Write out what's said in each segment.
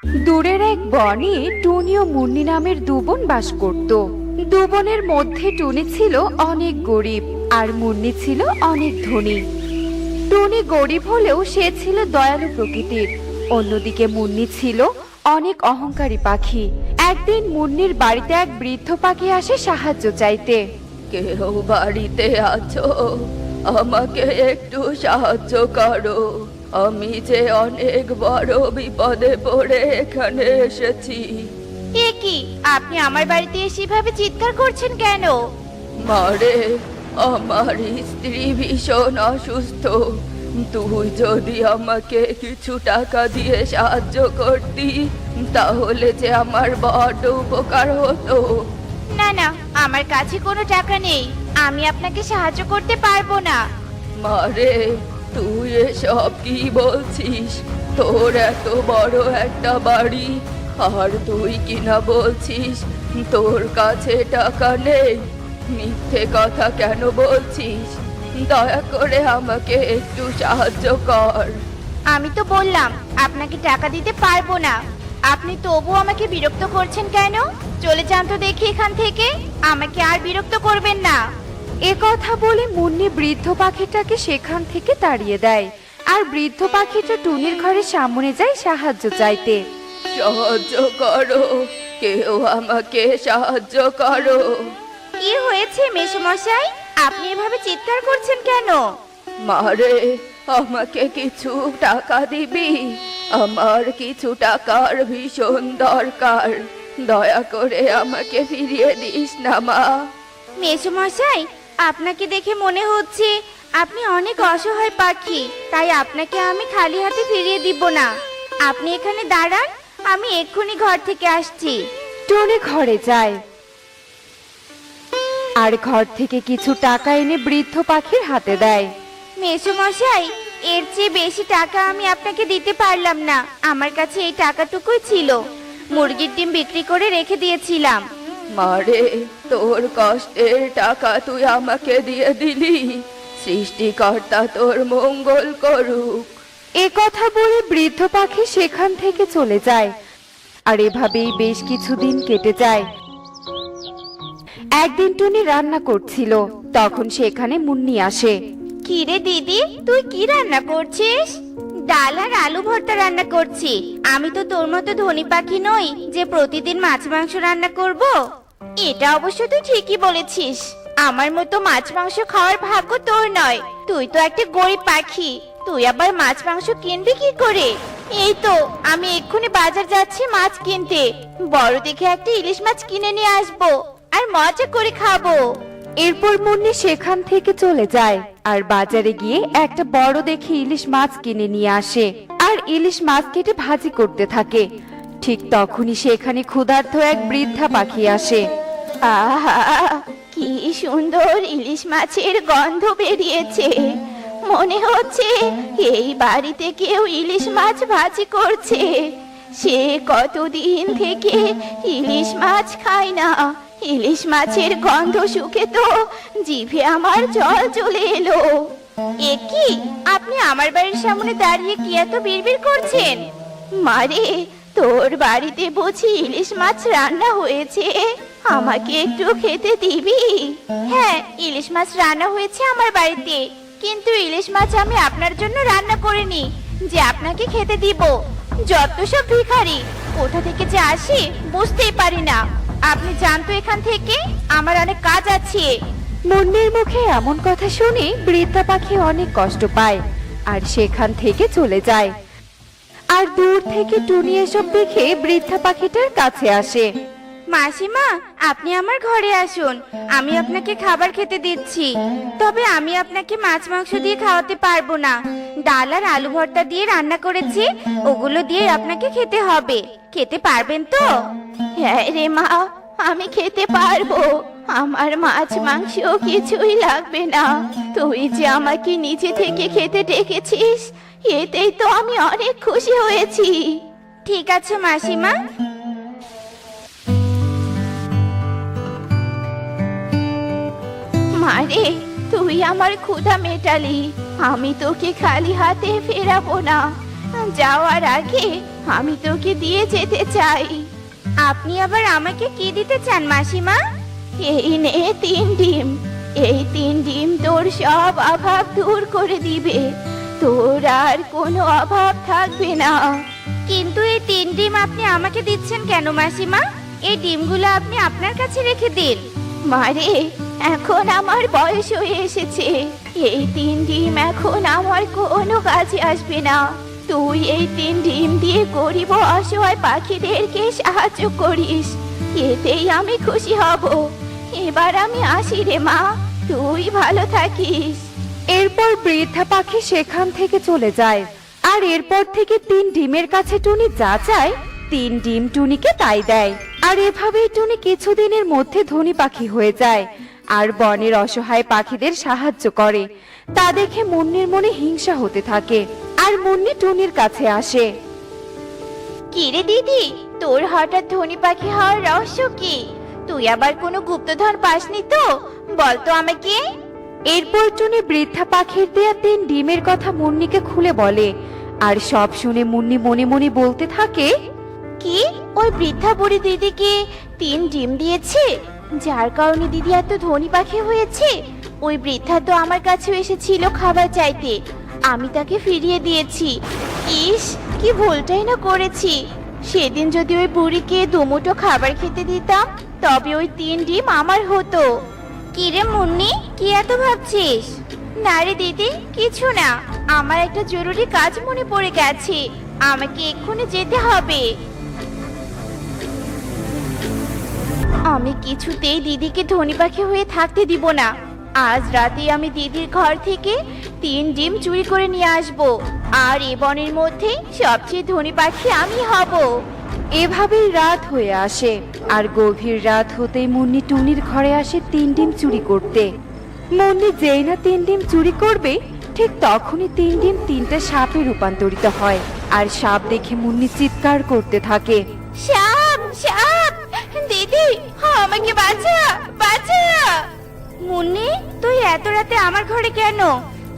দূরের এক বনে টুনি ও মুন্নি নামের দুবোন বাস করত। দুবোনের মধ্যে টুনি ছিল অনেক গরিব আর মুন্নি ছিল অনেক ধনী। টুনি গরিব হলেও সে ছিল দয়ালু প্রকৃতির। অন্যদিকে মুন্নি ছিল অনেক অহংকারী পাখি। একদিন মুন্নির বাড়িতে এক বৃদ্ধ পাখি আসে সাহায্য চাইতে। কেউ বাড়িতে আছো? আমাকে একটু সাহায্য করো। আমি যে অনেক বড় বিপদে পড়ে এখানে এসেছি। এ কি, আপনি আমার বাড়িতে এসে এভাবে চিৎকার করছেন কেন? মারে, আমার স্ত্রী ভীষণ অসুস্থ। তুই যদি আমাকে কিছু টাকা দিয়ে সাহায্য করতি তাহলে যে আমার বড় উপকার হতো। না না, আমার কাছে কোনো টাকা নেই, আমি আপনাকে সাহায্য করতে পারবো না। মারে, তুই এসব কি বলছিস? তোর এত বড় একটা বাড়ি আর তুই কিনা বলছিস তোর কাছে টাকা নেই। মিথ্যে কথা কেন বলছিস? দয়া করে আমাকে একটু সাহায্য কর। আমি তো বললাম আপনাকে টাকা দিতে পারবো না, আপনি তবু আমাকে বিরক্ত করছেন কেন? চলে যান তো দেখি এখান থেকে, আমাকে আর বিরক্ত করবেন না। এ কথা বলে মুন্নি বৃদ্ধ পাখিটাকে সেখান থেকে তাড়িয়ে দেয়। আর বৃদ্ধ পাখিটা টুনির ঘরের সামনে যায় সাহায্য চাইতে। সাহায্য করো, কেউ আমাকে সাহায্য করো। কি হয়েছে মেসোমশাই, আপনি এভাবে চিৎকার করছেন কেন? মারে, আমাকে কিছু টাকা দিবি? আমার কিছু টাকার ভীষণ দরকার। দয়া করে আমাকে ফিরিয়ে দিস না মা। মেসোমশাই, আপনাকে দেখে মনে হচ্ছে আপনি অনেক অসহায় পাখি, তাই আপনাকে আমি খালি হাতে ফিরিয়ে দিব না। আপনি এখানে দাঁড়ান, আমি এক্ষুনি ঘর থেকে আসছি। টুনি ঘরে যায় আর ঘর থেকে কিছু টাকা এনে বৃদ্ধ পাখির হাতে দেয়। মেসোমশাই, এর চেয়ে বেশি টাকা আমি আপনাকে দিতে পারলাম না, আমার কাছে এই টাকাটুকুই ছিল, মুরগির ডিম বিক্রি করে রেখে দিয়েছিলাম। মারে, তোর কষ্টের টাকা তুই আমাকে দিয়ে দিলি। সৃষ্টিকর্তা তোর মঙ্গল করুক। এ কথা বলে বৃদ্ধ পাখি সেখান থেকে চলে যায়। আর এভাবেই বেশ কিছুদিন কেটে যায়। একদিন টুনি রান্না করছিল, তখন সেখানে মুন্নি আসে। কি রে দিদি, তুই কি রান্না করছিস? ডাল আর আলু ভর্তা রান্না করছি। আমি তো তোর মতো ধনী পাখি নই যে প্রতিদিন মাছ মাংস রান্না করব। এটা অবশ্য তুই ঠিকই বলেছিস, আমার মতো মাছ মাংস খাওয়ার ভাগ্য তোর নয়। তুই তো একটা গরিব পাখি, তুই আবার মাছ মাংস কিনবি কি করে? এই তো আমি এক্ষুনি বাজার যাচ্ছি মাছ কিনতে, বড় দেখে একটা ইলিশ মাছ কিনে নিয়ে আসবো আর মজা করে খাবো। এরপর মুন্নি সেখান থেকে চলে যায় আর বাজারে গিয়ে একটা বড় দেখে ইলিশ মাছ কিনে নিয়ে আসে আর ইলিশ মাছ কেটে ভাজি করতে থাকে। ঠিক তখনই সেখানে ক্ষুধার্ত এক বৃদ্ধা পাখি আসে। আহা, কি সুন্দর ইলিশ মাছের গন্ধ বেরিয়েছে, মনে হচ্ছে এই বাড়িতে কেউ ইলিশ মাছ ভাজি করছে। সে কতদিন থেকে ইলিশ মাছ খায় না, ইলিশ মাছের গন্ধ শুকে তো জিভে আমার জল চলে এলো। এ কি, আপনি আমার বাড়ির সামনে দাঁড়িয়ে কি এত বিড়বিড় করছেন? মারে, তোর বাড়িতে বুঝি ইলিশ মাছ রান্না হয়েছে, আমাকে একটু খেতে দিবি? হ্যাঁ, ইলিশ মাছ রান্না হয়েছে আমার বাড়িতে, কিন্তু ইলিশ মাছ আমি আপনার জন্য রান্না করিনি যে আপনাকে খেতে দিব। যত সব ভিখারি, কোথা থেকে যে আসি বুঝতেই পারি না। আপনি জানতো এখান থেকে, আমার অনেক কাজ আছে। মুন্নির মুখে এমন কথা শুনে বৃদ্ধা পাখি অনেক কষ্ট পায় আর সেখান থেকে চলে যায়। আর দূর থেকে টুনি এসব দেখে বৃদ্ধা পাখিটার কাছে আসে। মাসিমা, আপনি আমার ঘরে আসুন, আমি আপনাকে খাবার খেতে দিচ্ছি। তবে আমি আপনাকে মাছ মাংস দিয়ে খাওয়াতে পারবো না, ডাল আর আলু ভর্তা দিয়ে রান্না করেছি, ওগুলো দিয়ে আপনাকে খেতে হবে। খেতে পারবেন তো? হ্যাঁ রে মা, আমি খেতে পারবো, আমার মাছ মাংস কিছুই লাগবে না। তুই যে আমাকে নিচে থেকে খেতে ডেকেছিস, এতেই তো আমি অনেক খুশি হয়েছি। ঠিক আছে মাসিমা। মারে, তুই আমার ক্ষুধা মেটালি, আমি তোকে খালি হাতে ফেরাবো না। যাওয়ার আগে আমি তোকে দিয়ে যেতে চাই। আপনি আবার আমাকে কি দিতে চান মাসিমা? এই নে 3 ডিম। এই 3 ডিম তোর সব অভাব দূর করে দিবে, তোর আর কোনো অভাব থাকবে না। কিন্তু এই 3 ডিম আপনি আমাকে দিচ্ছেন কেন মাসিমা? এই ডিমগুলো আপনি আপনার কাছে রেখে দিন। মারে, এখন আমার বয়স হয়ে এসেছে, এই 3 ডিম এখন আমার কোনো কাজে আসবে না। তুই এই 3 ডিম দিয়ে গরিব ও অসহায় পাখিদেরকে সাহায্য করিস, এতেই আমি খুশি হব। এবার আমি আসি রে মা, তুই ভালো থাকিস। এরপর বৃদ্ধা পাখি সেখান থেকে চলে যায়। আর এরপর থেকে 3 ডিমের কাছে টুনি যা চায় 3 ডিম টুনিকে তাই দেয়। আর এভাবেই টুনি কিছুদিনের মধ্যে ধনী পাখি হয়ে যায় আর বনের অসহায় পাখিদের সাহায্য করে। তা দেখে মুন্নির মনে হিংসা হতে থাকে আর মুন্নি টুনির কাছে আসে। কিরে দিদি, তোর হঠাৎ ধনী পাখি হওয়ার রহস্য কি? তুই আবার কোনো গুপ্তধন পাসনি তো? বল তো আমাকে। এরপর টুনি বৃদ্ধা পাখির দেয়া 3 ডিমের কথা মুন্নিকে খুলে বলে। আর সব শুনে মুন্নি মনে মনে বলতে থাকে, কি ওই বৃদ্ধা বুড়ি দিদিকে 3 ডিম দিয়েছে, যার কারণে দিদি এত ধনী পাখি হয়েছে? ওই বৃদ্ধা তো আমার কাছেও এসেছিল খাবার চাইতে, আমি তাকে ফিরিয়ে দিয়েছি। ইস, কি ভুলটাই না করেছি। সেদিন যদি ওই বুড়িকে দুমুঠো খাবার খেতে দিতাম, তবে ওই 3 ডিম আমার হতো। কিরে মুন্নি, কি এত ভাবছিস? না রে দিদি, কিছু না। আমার একটা জরুরি কাজ মনে পড়ে গেছে, আমাকে এক্ষুনি যেতে হবে। আমি কিছুতেই দিদিকে ধনী পাখি হয়ে থাকতে দিব না। আজ রাতে আমি দিদির ঘর থেকে 3 ডিম চুরি করে নিয়ে আসব, আর এ বনের মধ্যে সবচেয়ে ধনী পাখি আমি হব। এভাবেই রাত হয়ে আসে। আর গভীর রাত হতেই মুন্নি টুনির ঘরে আসে 3 ডিম চুরি করতে। মুন্নি যেই না 3 ডিম চুরি করবে, ঠিক তখনই 3 ডিম 3টা সাপে রূপান্তরিত হয়। আর সাপ দেখে মুন্নি চিৎকার করতে থাকে। সাপ, সাপ! দিদি, আমাকে বাঁচা, বাঁচা! মুন্নি, তুই এত রাতে আমার ঘরে কেন?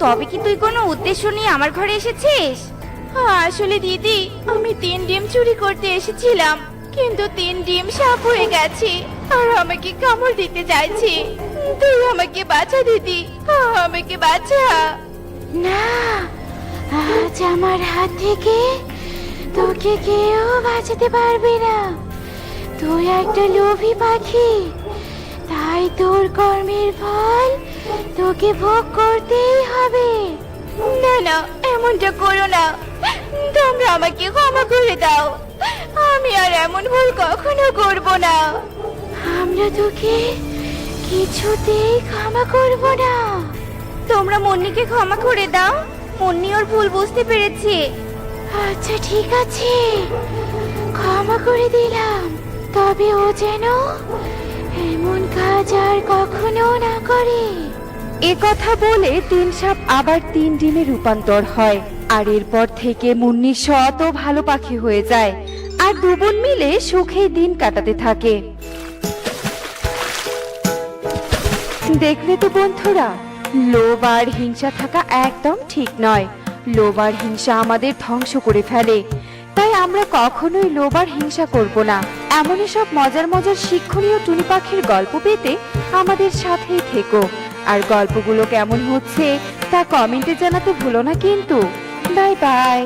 তবে কি তুই কোনো উদ্দেশ্য নিয়ে আমার ঘরে এসেছিস? আসলে দিদি, আমি 3 ডিম চুরি করতে এসেছিলাম, কিন্তু 3 ডিম সাপ হয়ে গেছে আর আমাকে কামড় দিতে চাইছে। তুই আমাকে বাঁচা দিদি, আমাকে বাঁচা। না, আজ আমার হাত থেকে তোকে কেউ বাঁচাতে পারবে না। তুই একটা লোভী পাখি, তাই তোর কর্মের ফল তোকে ভোগ করতেই হবে। না না, এমনটা করো না, তোমরা আমাকে ক্ষমা করে দাও। আমি আর এমন ভুল কখনো করব না। আমরা তোকে কিছুতেই ক্ষমা করব না। তোমরা মুন্নিকে ক্ষমা করে দাও, মুন্নি ওর ভুল বুঝতে পেরেছে। আচ্ছা ঠিক আছে, ক্ষমা করে দিলাম, তবে ও যেন এমন কাজ আর কখনো না করে। এ কথা বলে 3 সাপ আবার 3 ডিমে রূপান্তর হয়। আর এরপর থেকে মুন্নি সৎ ও ভালো পাখি হয়ে যায় আর 2 বোন মিলে সুখে দিন কাটাতে থাকে। দেখলে তো বন্ধুরা, লোভ আর হিংসা থাকা একদম ঠিক নয়। লোভ আর হিংসা আমাদের ধ্বংস করে ফেলে। তাই আমরা কখনোই লোভ আর হিংসা করব না। এমনই সব মজার মজার শিক্ষণীয় টুনি পাখির গল্প পেতে আমাদের সাথেই থেকো। আর গল্পগুলো কেমন হচ্ছে তা কমেন্টে জানাতে ভুলো না কিন্তু। Bye bye.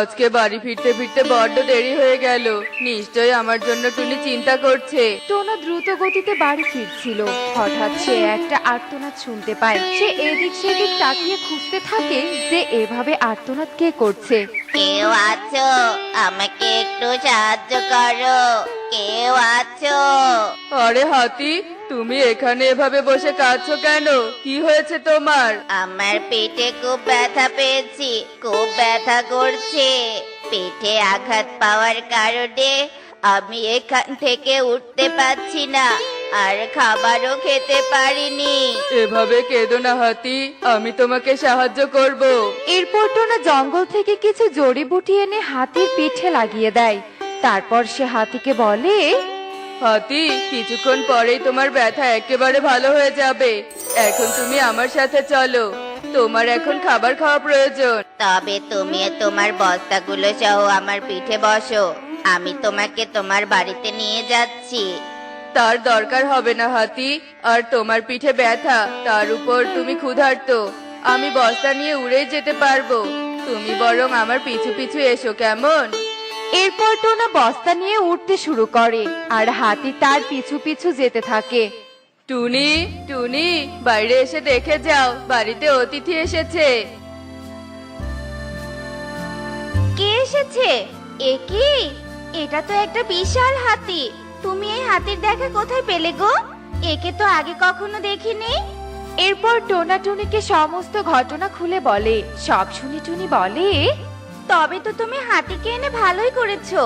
আজকে বাড়ি ফিরতে ফিরতে বড্ড দেরি হয়ে গেল। নিশ্চয়ই আমার জন্য টুনি চিন্তা করছে। টোনা দ্রুত গতিতে বাড়ি ফিরছিল। হঠাৎ সে একটা আর্তনাদ শুনতে পায়। সে এদিক সেদিক তাকিয়ে খুঁজতে থাকে যে এভাবে আর্তনাদ কে করছে। কেউ আছো? আমাকে একটু সাহায্য করো, কেউ আছো? আরে হাতি, তুমি এখানে এভাবে বসে কাঁদছো কেন? কি হয়েছে তোমার? আমার পেটে খুব ব্যথা পেয়েছি, খুব ব্যথা করছে। পেটে আঘাত পাওয়ার কারণে আমি এখান থেকে উঠতে পারছি না, আর খাবারও খেতে পারিনি। এভাবে কেঁদো না হাতি, আমি তোমাকে সাহায্য করব। এরপর টোনা জঙ্গল থেকে কিছু জড়িবুটি এনে হাতির পিঠে লাগিয়ে দেয়। তারপর সে হাতিকে বলে, হাতি, কিছুক্ষণ পরেই তোমার ব্যথা একেবারে ভালো হয়ে যাবে। এখন তুমি আমার সাথে চলো। তোমার এখন খাবার খাওয়া প্রয়োজন। তবে তুমি তোমার বস্তাগুলো সহ আমার পিঠে বসো, আমি তোমাকে তোমার বাড়িতে নিয়ে যাচ্ছি। তার দরকার হবে না হাতি, আর তোমার পিঠে ব্যথা, তার উপর তুমি ক্ষুধার্ত। আমি বস্তা নিয়ে উড়ে যেতে পারবো, তুমি বরং আমার পিছু পিছু এসো, কেমন? এরপর টোনা বস্তা নিয়ে উঠতে শুরু করে আর হাতি তার পিছু পিছু যেতে থাকে। টুনি, টুনি, বাইরে এসে দেখে যাও, বাড়িতে অতিথি এসেছে। কে এসেছে? এ কি? এটা তো একটা বিশাল হাতি। তুমি এই হাতির দেখা কোথায় পেলে গো? একে তো আগে কখনো দেখিনি। এরপর টোনা টুনিকে সমস্ত ঘটনা খুলে বলে। সব শুনে টুনি বলে, তবে তো তুমি হাতিকে এনে ভালোই করেছো।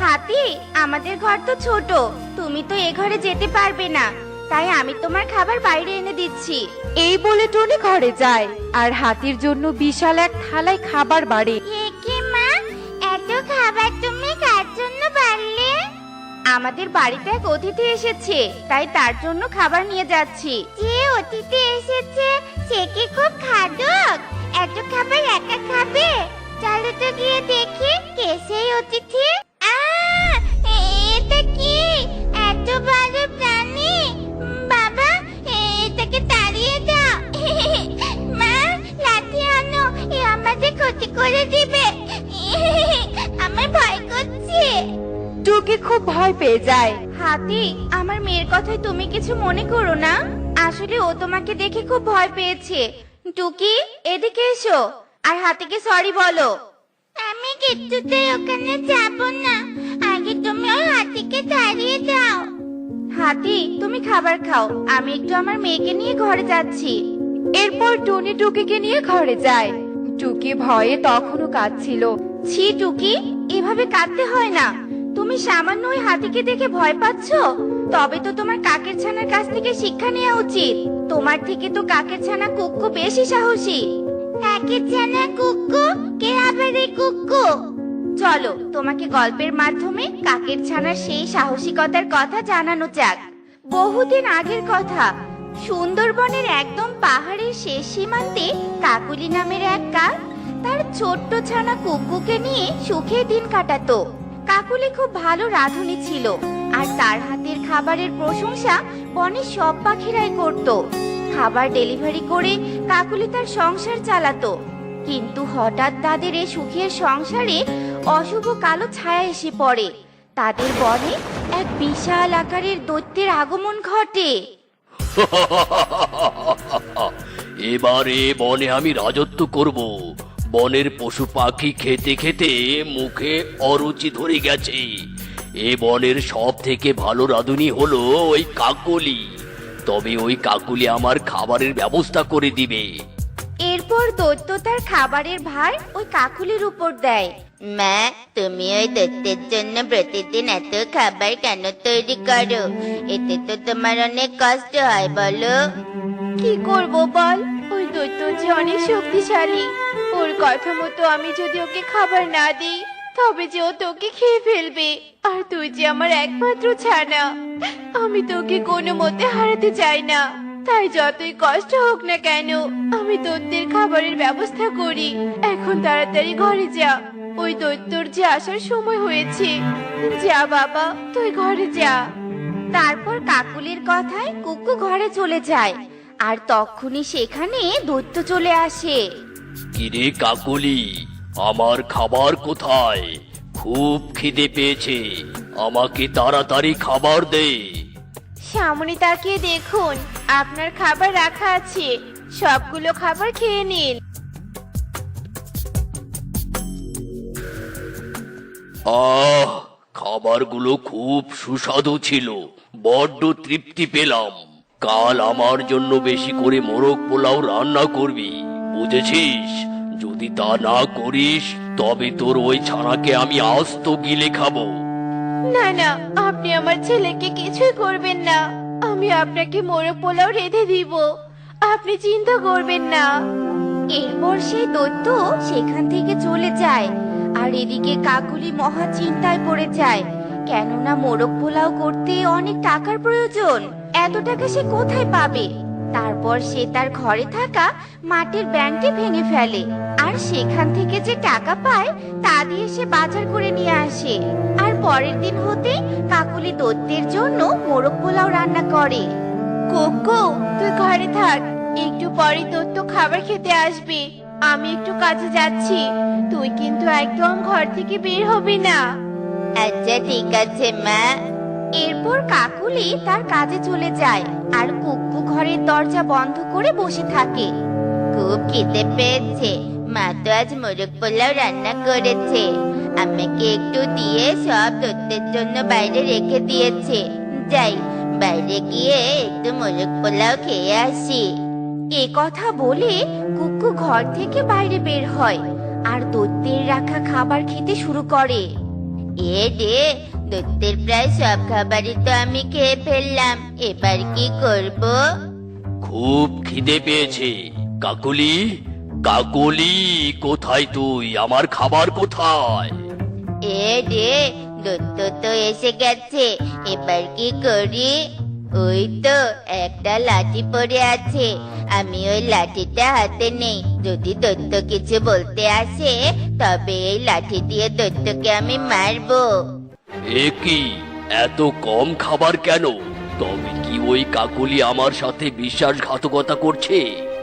হাতি, আমাদের ঘর তো ছোট, তুমি তো এ ঘরে যেতে পারবে না, তাই আমি তোমার খাবার বাইরে এনে দিচ্ছি। এই বলে টুনি ঘরে যায় আর হাতির জন্য বিশাল এক থালায় খাবার বাড়ে। কি মা, এত খাবার তুমি কার জন্য বাড়লে? আমাদের বাড়িতে এক অতিথি এসেছে, তাই তার জন্য খাবার নিয়ে যাচ্ছি। যে অতিথি এসেছে সে কি খুব খাদক? এত খাবার একা খাবে? চলো তো গিয়ে দেখি কে সেই অতিথি। এটা কি? এত বড় প্রাণী! বাবা, এটাকে তাড়িয়ে দাও। মা, লাঠি আনো, এ আমাদের ক্ষতি করে দিবে। আমার ভয় করছে। টুকি খুব ভয় পেয়ে যায়। হাতি, আমার মেয়ের কথায় তুমি কিছু মনে করো না, আসলে ও তোমাকে দেখে খুব ভয় পেয়েছে। টুকি, এদিকে এসো আর হাতিকে সরি বলো। আমি কিছুতেই ওখানে যাব না, আগে তুমি ওই হাতিকে তাড়িয়ে দাও। হাতি, তুমি খাবার খাও, আমি একটু আমার মেয়েকে নিয়ে ঘরে যাচ্ছি। এরপর টুনি টুকিকে নিয়ে ঘরে যায়। টুকি ভয়ে তখনও কাঁদছিল। ছি টুকি, এভাবে কাঁদতে হয় না। তুমি সামান্য ওই হাতিকে দেখে ভয় পাচ্ছ? তবে তো তোমার কাকের ছানার কাছ থেকে শিক্ষা নেওয়া উচিত। তোমার থেকে তো কাকের ছানা কুক্কু বেশি সাহসী। কাকের ছানা কুক্কু? কে আবার এই কুক্কু? চলো তোমাকে গল্পের মাধ্যমে কাকের ছানার সেই সাহসিকতার কথা জানানো যাক। বহুদিন আগের কথা, সুন্দরবনের একদম পাহাড়ের শেষ সীমান্তে কাকুলি নামের এক কাক তার ছোট্ট ছানা কুক্কুকে নিয়ে সুখে দিন কাটাতো। কাকুলি খুব ভালো রাঁধুনি ছিল, আর তার হাতের খাবারের প্রশংসা বনের সব পাখিরাই করত। খাবার ডেলিভারি করে কাকুলি তার সংসার চালাতো। কিন্তু হঠাৎ তাদের এই সুখের সংসারে অশুভ কালো ছায়া এসে পড়ে। তাদের বনে এক বিশাল আকারের দৈত্যের আগমন ঘটে। এবারে বনে আমি রাজত্ব করব। বনের পশু পাখি খেতে খেতে মুখে অরুচি ধরে গেছে। এ বনের সব থেকে ভালো রাঁধুনি হলো ওই কাকলি। তবে ওই কাকলি আমার খাবারের ব্যবস্থা করে দিবে। এরপর দৈত্য তার খাবারের ভার ওই কাকুলির উপর দেয়। মা, তুমি ওই দৈত্যের জন্য প্রতিদিন এত খাবার কেন তৈরি করো? এতে তো তোমার অনেক কষ্ট হয়, বলো। কি করব বল, ওই দৈত্য যে অনেক শক্তিশালী। ওর কথা মতো আমি যদি ওকে খাবার না দিই তবে যে ও তোকে খেয়ে ফেলবে। আর তুই যে আমার একমাত্র ছানা, আমি তোকে কোনো মতে হারাতে চাই না। তাই যতই কষ্ট হোক না কেন আমি দৈত্যের খাবারের ব্যবস্থা করি। এখন তাড়াতাড়ি ঘরে যা, ওই দৈত্যর যে আসার সময় হয়েছে। যা বাবা, তুই ঘরে যা। তারপর কাকুলির কথায় কুকু ঘরে চলে যায়, আর তখনই সেখানে দৈত্য চলে আসে। কিরে কাকলি, আমার খাবার কোথায়? খুব খিদে পেয়েছে, আমাকে তাড়াতাড়ি খাবার দে। সামনে তাকিয়ে দেখুন, আপনার খাবার রাখা আছে, সবগুলো খাবার খেয়ে নিন। খাবারগুলো খুব সুস্বাদু ছিল, বড্ড তৃপ্তি পেলাম। কাল আমার জন্য বেশি করে মোরগ পোলাও রান্না করবি, বুঝেছিস? যদি তা না করিস তবে তোর ওই ছানাকে আমি আস্ত গিলে খাবো। না না, আপনি আমার ছেলেকে কিছুই করবেন না। আমি আপনাকে মোরগ পোলাও রেঁধে দিব, আপনি চিন্তা করবেন না। এরপর সেই দৈত্য সেখান থেকে চলে যায়, আর এদিকে কাকুলি মহা চিন্তায় পড়ে যায়। কেননা মোরগ পোলাও করতে অনেক টাকার প্রয়োজন। এত টাকা সে কোথায় পাবে? তারপর সে তার ঘরে থাকা মাটির ব্যাংকটি ভেঙে ফেলে আর সেখান থেকে যে টাকা পায় তা দিয়ে সে বাজার করে নিয়ে আসে। আর পরের দিন হতে কাকুলি দত্তের জন্য মোরগ পোলাও রান্না করে। কোকো, তুই ঘরে থাক, একটু পরে দত্ত খাবার খেতে আসবে। আমি একটু কাজে যাচ্ছি, তুই কিন্তু একদম ঘর থেকে বের হবি না। আচ্ছা ঠিক আছে মা। এরপর কাকুলি তার কাজে চলে যায় আর কুক্কু ঘরের দরজা বন্ধ করে বসে থাকে। খুব খিদে পেয়েছে, মা তো আজ মোরগ পোলাও রান্না করেছে। আমাকে একটু দিয়ে সব দত্তের জন্য বাইরে রেখে দিয়েছে। যাই, বাইরে গিয়ে একটু মোরগ পোলাও খেয়ে আসি। এ কথা বলে কুক্কু ঘর থেকে বাইরে বের হয় আর দত্তের রাখা খাবার খেতে শুরু করে। এ রে, দত্তের প্রায় সব খাবারই তো আমি খেয়ে ফেললাম, এবার কি করব? খুব খিদে পেয়েছে। কাকুলি, কাকুলি, কোথায় তুই? আমার খাবার কোথায়? এ রে, দত্ত তো এসে গেছে, এবার কি করি? ওই তো একটা লাঠি পড়ে আছে, আমি ওই লাঠিটা হাতে নেই। যদি দত্ত কিছু বলতে আসে তবে এই লাঠি দিয়ে দত্তকে আমি মারবো। এ কি, এত কম খাবার কেন? তবে কি ওই কাকুলি আমার সাথে বিশ্বাসঘাতকতা করছে?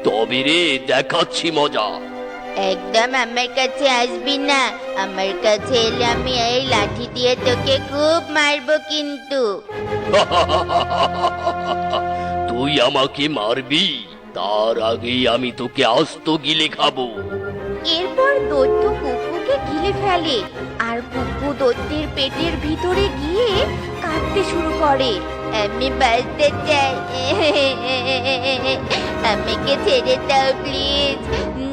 তবে রে, দেখাচ্ছি মজা। একদম আমার কাছে আসবি না, আমার কাছে এলে আমি এই লাঠি দিয়ে তোকে খুব মারবো কিন্তু। তুই আমাকে মারবি? তার আগেই আমি তোকে আস্ত গিলে খাবো। এরপর দৈত্য কুকুকে গিলে ফেলে আর কুকু দৈত্যের পেটের ভিতরে গিয়ে কাঁদতে শুরু করে। আমি বাঁচতে চাই, আমাকে ছেড়ে দাও প্লিজ।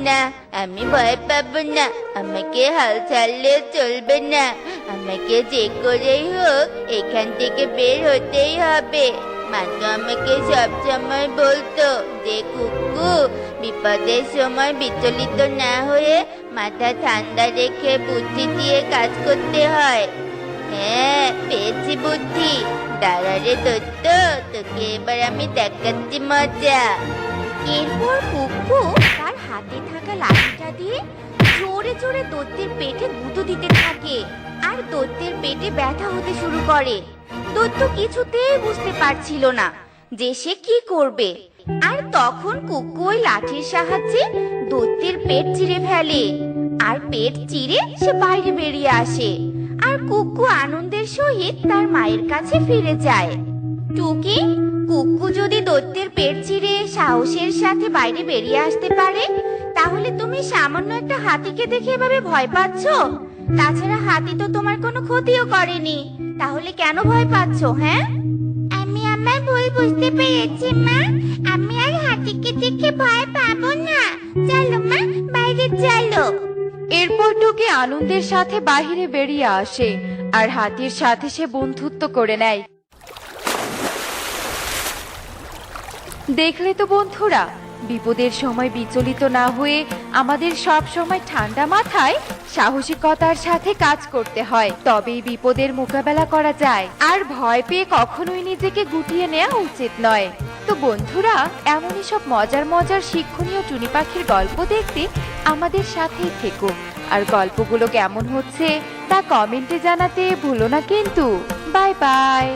না, আমি ভয় পাবো না, আমাকে হাল ছাড়লেও চলবে না, আমাকে যে করেই হোক এখান থেকে বের হতেই হবে। মা তো আমাকে সব সময় বলতো যে কুকু, বিপদের সময় বিচলিত না হয়ে মাথা ঠান্ডা রেখে বুদ্ধি দিয়ে কাজ করতে হয়। হ্যাঁ, পেয়েছি বুদ্ধি। দাঁড়া রে দত্ত, তোকে এবার আমি দেখাচ্ছি মজা। এরপর কুকু তার হাতে থাকা লাঠিটা দিয়ে জোরে জোরে দত্তের পেটে গুঁতো দিতে থাকে আর দত্তের পেটে ব্যথা হতে শুরু করে। দত্ত কিছুতেই বুঝতে পারছিল না যে সে কি করবে। আর তখন কুকু ওই লাঠির সাহায্যে দত্তের পেট চিরে ফেলে আর পেট চিরে সে বাইরে বেরিয়ে আসে। আর কুকু আনন্দের সহিত তার মায়ের কাছে ফিরে যায়। টুকি, কুকু যদি দত্তের পেট চিরে সাহসের সাথে বাইরে বেরিয়ে আসতে পারে, তাহলে তুমি সামান্য একটা হাতিকে দেখে এভাবে ভয় পাচ্ছ? তাছাড়া হাতি তো তোমার কোনো ক্ষতিও করেনি, তাহলে কেন ভয় পাচ্ছ? হ্যাঁ, আমি আমার ভুল বুঝতে পেরেছি মা, আমি আর হাতিকে দেখে ভয় পাবো না। চলো মা, বাইরে চলো। এরপর টুকি আনন্দের সাথে বাহিরে বেরিয়ে আসে আর হাতির সাথে সে বন্ধুত্ব করে নেয়। দেখলে তো বন্ধুরা, বিপদের সময় বিচলিত না হয়ে আমাদের সব সময় ঠান্ডা মাথায় সাহসিকতার সাথে কাজ করতে হয়, তবেই বিপদের মোকাবেলা করা যায়। আর ভয় পেয়ে কখনোই নিজেকে গুটিয়ে নেওয়া উচিত নয়। তো বন্ধুরা, এমনই সব মজার মজার শিক্ষণীয় টুনি পাখির গল্প দেখতে আমাদের সাথেই থেকো। আর গল্পগুলো কেমন হচ্ছে তা কমেন্টে জানাতে ভুলো না কিন্তু। Bye bye.